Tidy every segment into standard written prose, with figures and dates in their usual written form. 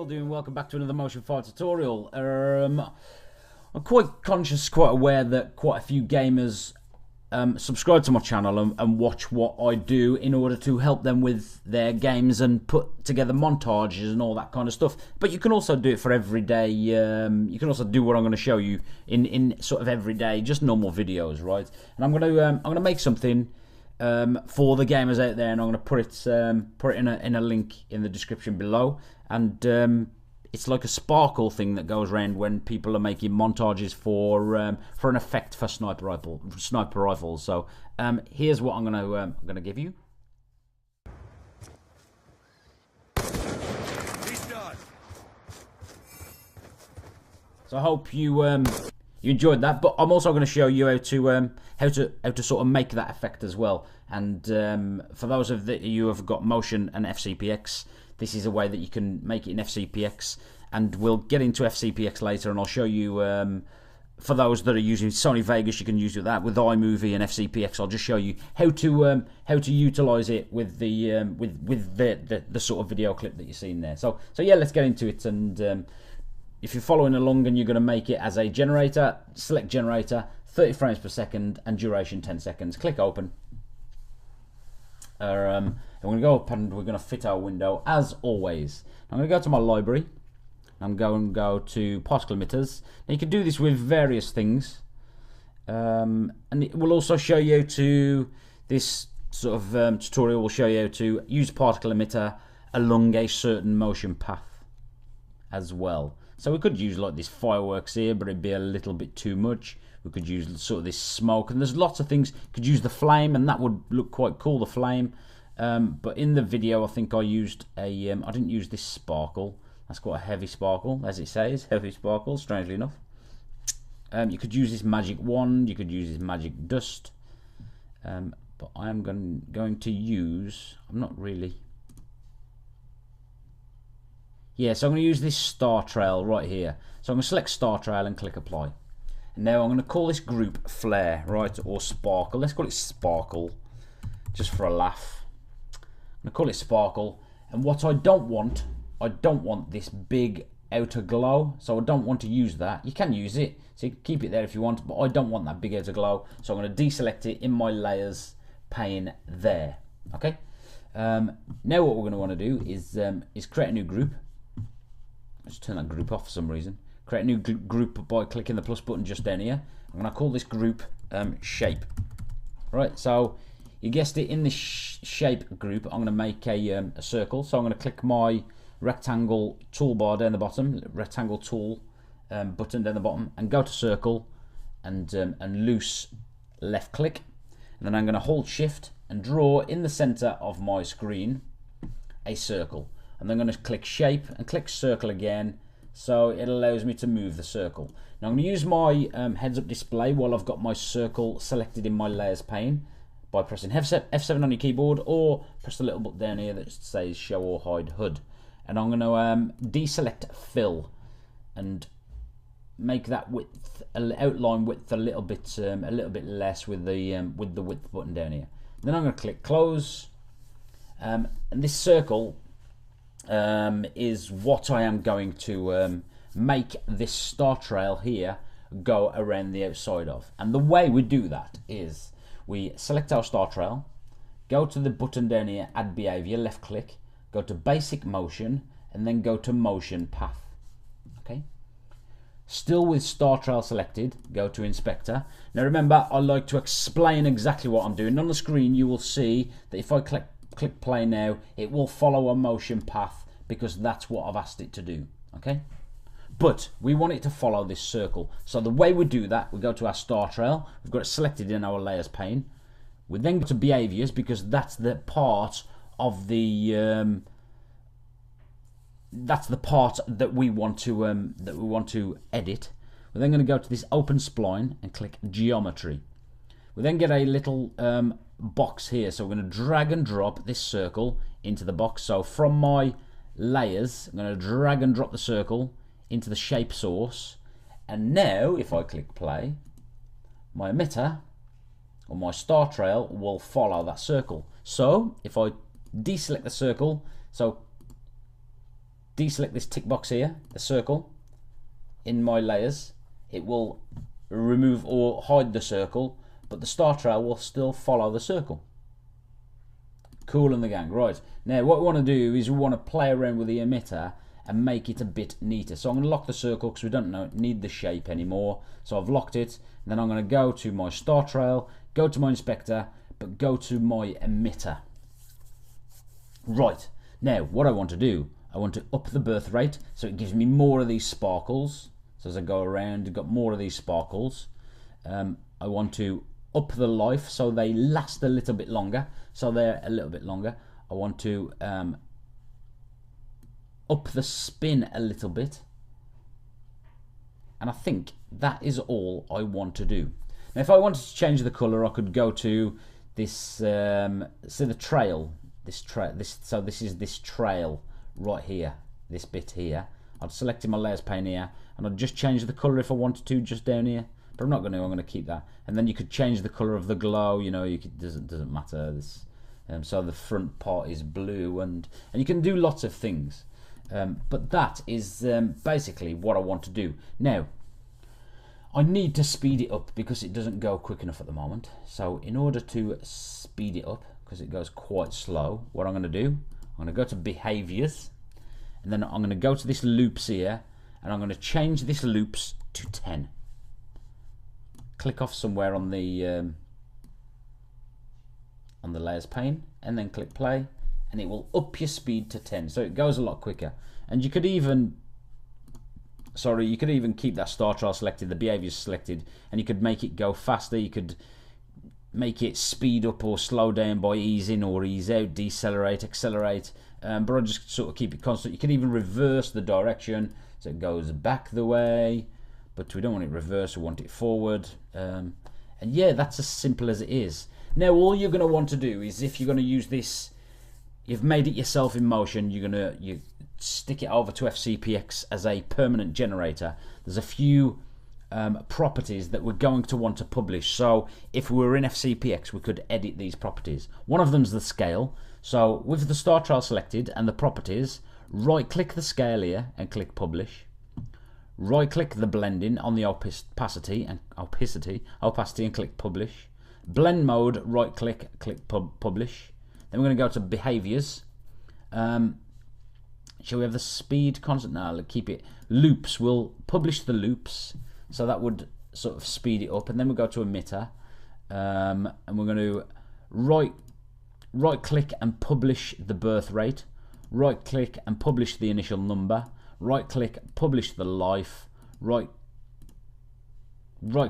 all doing? Welcome back to another Motion 5 tutorial. I'm quite conscious, quite aware that quite a few gamers subscribe to my channel and watch what I do in order to help them with their games and put together montages and all that kind of stuff. But you can also do it for everyday. You can also do what I'm going to show you in sort of everyday, just normal videos, right? And I'm going to make something for the gamers out there, and I'm going to put it in a link in the description below. And it's like a sparkle thing that goes around when people are making montages for an effect for sniper rifles. So here's what I'm gonna give you. So I hope you enjoyed that, but I'm also going to show you how to sort of make that effect as well. And for those of you who have got Motion and FCPX, this is a way that you can make it in FCPX, and we'll get into FCPX later, and I'll show you. For those that are using Sony Vegas, you can use it that with iMovie and FCPX. I'll just show you how to utilize it with the sort of video clip that you're seeing there. So yeah, let's get into it. And if you're following along and you're going to make it as a generator, select generator, 30 frames per second, and duration 10 seconds. Click open. And we're going to go up and we're going to fit our window as always. I'm going to go to my library. I'm going to go to particle emitters. Now you can do this with various things. And it will also show you to this sort of tutorial will show you how to use particle emitter along a certain motion path as well. So we could use like this fireworks here, but it'd be a little bit too much. We could use sort of this smoke, and there's lots of things. Could use the flame, and that would look quite cool, the flame. But in the video, I think I used a. I didn't use this sparkle. That's quite a heavy sparkle, as it says, heavy sparkle. Strangely enough, you could use this magic wand. You could use this magic dust. But I am going to use. I'm not really. Yeah, so I'm going to use this star trail right here. So I'm going to select star trail and click apply. And now I'm going to call this group flare, right, or sparkle. Let's call it sparkle, just for a laugh. I'm going to call it sparkle. And what I don't want this big outer glow. So I don't want to use that. You can use it, so you can keep it there if you want, but I don't want that big outer glow. So I'm going to deselect it in my layers pane there. Okay. Now what we're going to want to do is create a new group. Let's turn that group off for some reason. Create a new group by clicking the plus button just down here. I'm going to call this group shape. Right, so you guessed it, in this shape group, I'm going to make a circle. So I'm going to click my rectangle toolbar down the bottom, rectangle tool button down the bottom, and go to circle and loose left click. And then I'm going to hold shift and draw in the center of my screen a circle. And then I'm going to click shape and click circle again, so it allows me to move the circle. Now I'm going to use my heads up display while I've got my circle selected in my layers pane by pressing F7 on your keyboard, or press the little button down here that says show or hide HUD. And I'm going to deselect fill and make that width, outline width a little bit less with the width button down here. Then I'm going to click close, and this circle is what I am going to make this star trail here go around the outside of. And the way we do that is we select our star trail, go to the button down here, add behavior, left click, go to basic motion, and then go to motion path. Okay. Still with star trail selected, go to inspector. Now remember, I like to explain exactly what I'm doing. On the screen you will see that if I click play now, it will follow a motion path because that's what I've asked it to do. Okay, but we want it to follow this circle. So the way we do that, we go to our star trail. We've got it selected in our layers pane. We then go to behaviors because that's the part of the that we want to edit. We're then going to go to this open spline and click geometry. We then get a little box here, so we're going to drag and drop this circle into the box. So from my layers, I'm going to drag and drop the circle into the shape source, and now if I click play, my emitter or my star trail will follow that circle. So if I deselect the circle, so deselect this tick box here, the circle, in my layers, it will remove or hide the circle, but the star trail will still follow the circle. Cool in the gang. Right, now what we want to do is we want to play around with the emitter and make it a bit neater. So I'm going to lock the circle because we don't need the shape anymore. So I've locked it, and then I'm going to go to my star trail, go to my inspector, but go to my emitter. Right, now what I want to do, I want to up the birth rate so it gives me more of these sparkles. So as I go around, I've got more of these sparkles. I want to up the life so they last a little bit longer, so they're a little bit longer. I want to up the spin a little bit, and I think that is all I want to do. Now if I wanted to change the color, I could go to this see the trail, so this is this trail right here, this bit here. I'd select in my layers pane here, and I'd just change the color if I wanted to, just down here, but I'm not going to. I'm going to keep that. And then you could change the color of the glow, you know, doesn't matter. This so the front part is blue, and you can do lots of things. But that is basically what I want to do. Now, I need to speed it up because it doesn't go quick enough at the moment. So in order to speed it up, because it goes quite slow, what I'm going to do, I'm going to go to behaviors, and then I'm going to go to this loops here, and I'm going to change this loops to 10. Click off somewhere on the layers pane, and then click play, and it will up your speed to 10, so it goes a lot quicker. And you could even keep that star trail selected, the behaviors selected, and you could make it go faster. You could make it speed up or slow down by ease in or ease out, decelerate, accelerate, but I'll just sort of keep it constant. You can even reverse the direction so it goes back the way, but we don't want it reverse, we want it forward. And yeah, that's as simple as it is. Now all you're going to want to do is, if you're going to use this, you've made it yourself in Motion, you stick it over to FCPX as a permanent generator. There's a few properties that we're going to want to publish. So if we were in FCPX, we could edit these properties. One of them is the scale. So with the star trail selected and the properties, right click the scale here and click publish. Right click the blending on the opacity and click publish. Blend mode, right click, click publish. Then we're going to go to behaviors. Shall we have the speed constant? No, keep it. Loops, we'll publish the loops, so that would sort of speed it up. And then we'll go to emitter, and we're going to right click and publish the birth rate. Right click and publish the initial number. Right click, publish the life. Right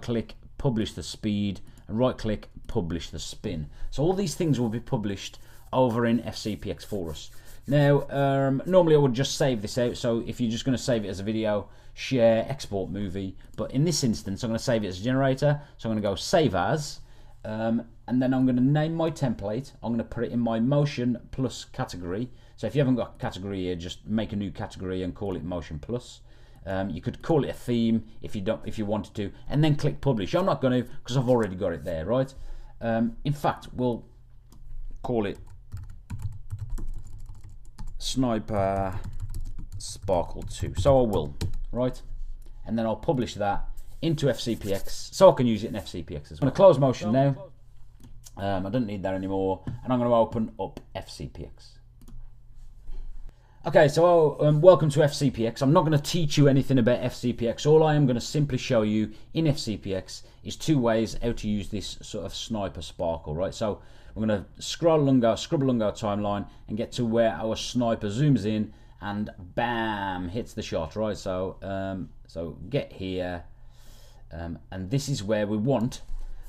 click, publish the speed. And right click, publish the spin. So all these things will be published over in FCPX for us. Now, normally I would just save this out, so if you're just going to save it as a video, share, export movie, but in this instance I'm going to save it as a generator, so I'm going to go save as, and then I'm going to name my template. I'm going to put it in my Motion Plus category. So if you haven't got a category here, just make a new category and call it Motion Plus. You could call it a theme if you wanted to, and then click publish. I'm not going to, because I've already got it there, right? In fact, we'll call it Sniper Sparkle 2. So I will, right? And then I'll publish that into FCPX so I can use it in FCPX as well. I'm going to close Motion now. I don't need that anymore, and I'm going to open up FCPX. Okay, so welcome to FCPX. I'm not going to teach you anything about FCPX. All I am going to simply show you in FCPX is two ways how to use this sort of sniper sparkle, right? So we're going to scroll along our timeline and get to where our sniper zooms in and bam, hits the shot, right? So so get here, and this is where we want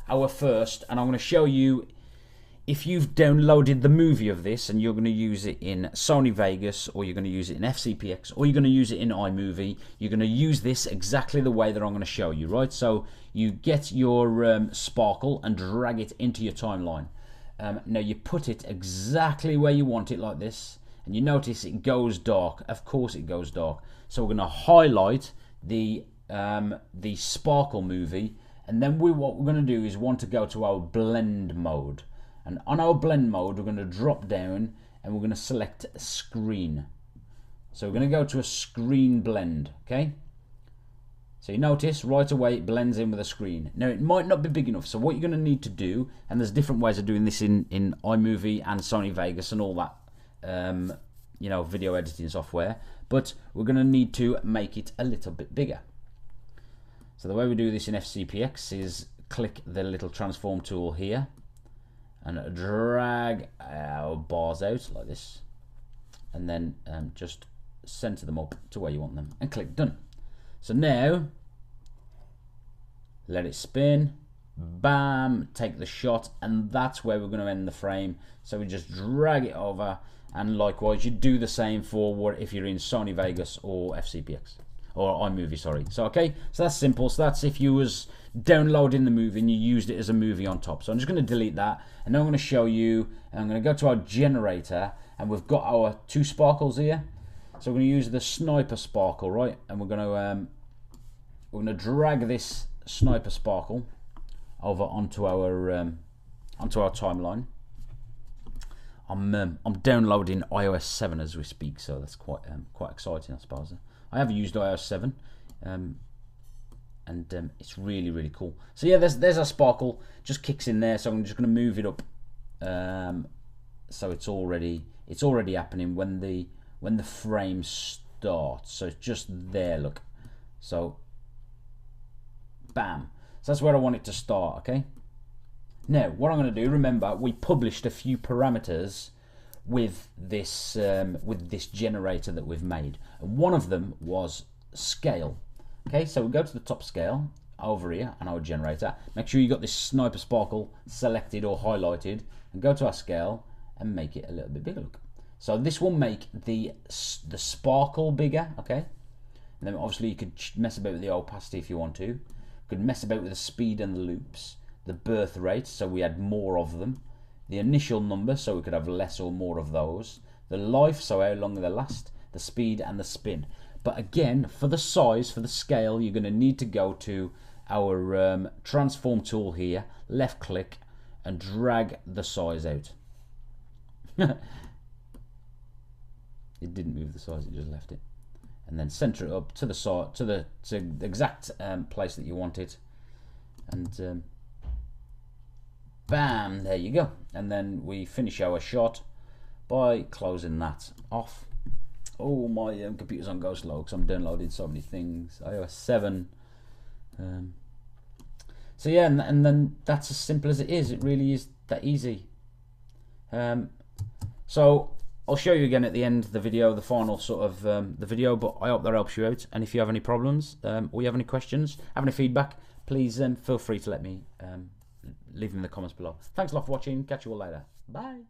our first, and I'm going to show you, if you've downloaded the movie of this and you're going to use it in Sony Vegas, or you're going to use it in FCPX, or you're going to use it in iMovie, you're going to use this exactly the way that I'm going to show you, right? So you get your sparkle and drag it into your timeline. Now you put it exactly where you want it, like this, and you notice it goes dark. Of course it goes dark. So we're going to highlight the sparkle movie, and then what we're going to do is want to go to our blend mode. And on our blend mode, we're going to drop down and we're going to select screen. So we're going to go to a screen blend, okay? So you notice right away it blends in with a screen. Now it might not be big enough, so what you're going to need to do, and there's different ways of doing this in iMovie and Sony Vegas and all that, you know, video editing software, but we're going to need to make it a little bit bigger. So the way we do this in FCPX is click the little transform tool here and drag our bars out like this, and then just center them up to where you want them and click done. So now let it spin, bam, take the shot, and that's where we're going to end the frame. So we just drag it over, and likewise you do the same for what if you're in Sony Vegas or FCPX or iMovie, sorry. So okay, so that's simple. So that's if you was downloading the movie and you used it as a movie on top. So I'm just going to delete that, and now I'm going to show you, and I'm going to go to our generator, and we've got our 2 sparkles here. So we're going to use the sniper sparkle, right? And we're going to drag this sniper sparkle over onto our timeline. I'm downloading iOS 7 as we speak, so that's quite exciting, I suppose. I have used iOS 7, and it's really cool. So yeah, there's our sparkle, just kicks in there. So I'm just going to move it up, so it's already happening when the frame starts. So it's just there, look. So bam. So that's where I want it to start, okay? Now, what I'm going to do, remember, we published a few parameters with this generator that we've made. And one of them was scale. Okay, so we go to the top scale over here on our generator. Make sure you got this sniper sparkle selected or highlighted, and go to our scale and make it a little bit bigger, look. So this will make the sparkle bigger, okay? And then obviously you could mess about with the opacity if you want to. You could mess about with the speed and the loops, the birth rate, so we had more of them, the initial number, so we could have less or more of those, the life, so how long they last, the speed and the spin. But again, for the size, for the scale, you're going to need to go to our transform tool here, left click, and drag the size out. It didn't move the size, it just left it. And then center it up to the side, to the exact place that you want it. And bam, there you go. And then we finish our shot by closing that off. Oh, my computer's on go slow because I'm downloading so many things. iOS 7. So yeah, and then that's as simple as it is. It really is that easy. So I'll show you again at the end of the video, the final sort of the video, but I hope that helps you out. And if you have any problems or you have any questions, have any feedback, please feel free to let me leave them in the comments below. Thanks a lot for watching. Catch you all later. Bye.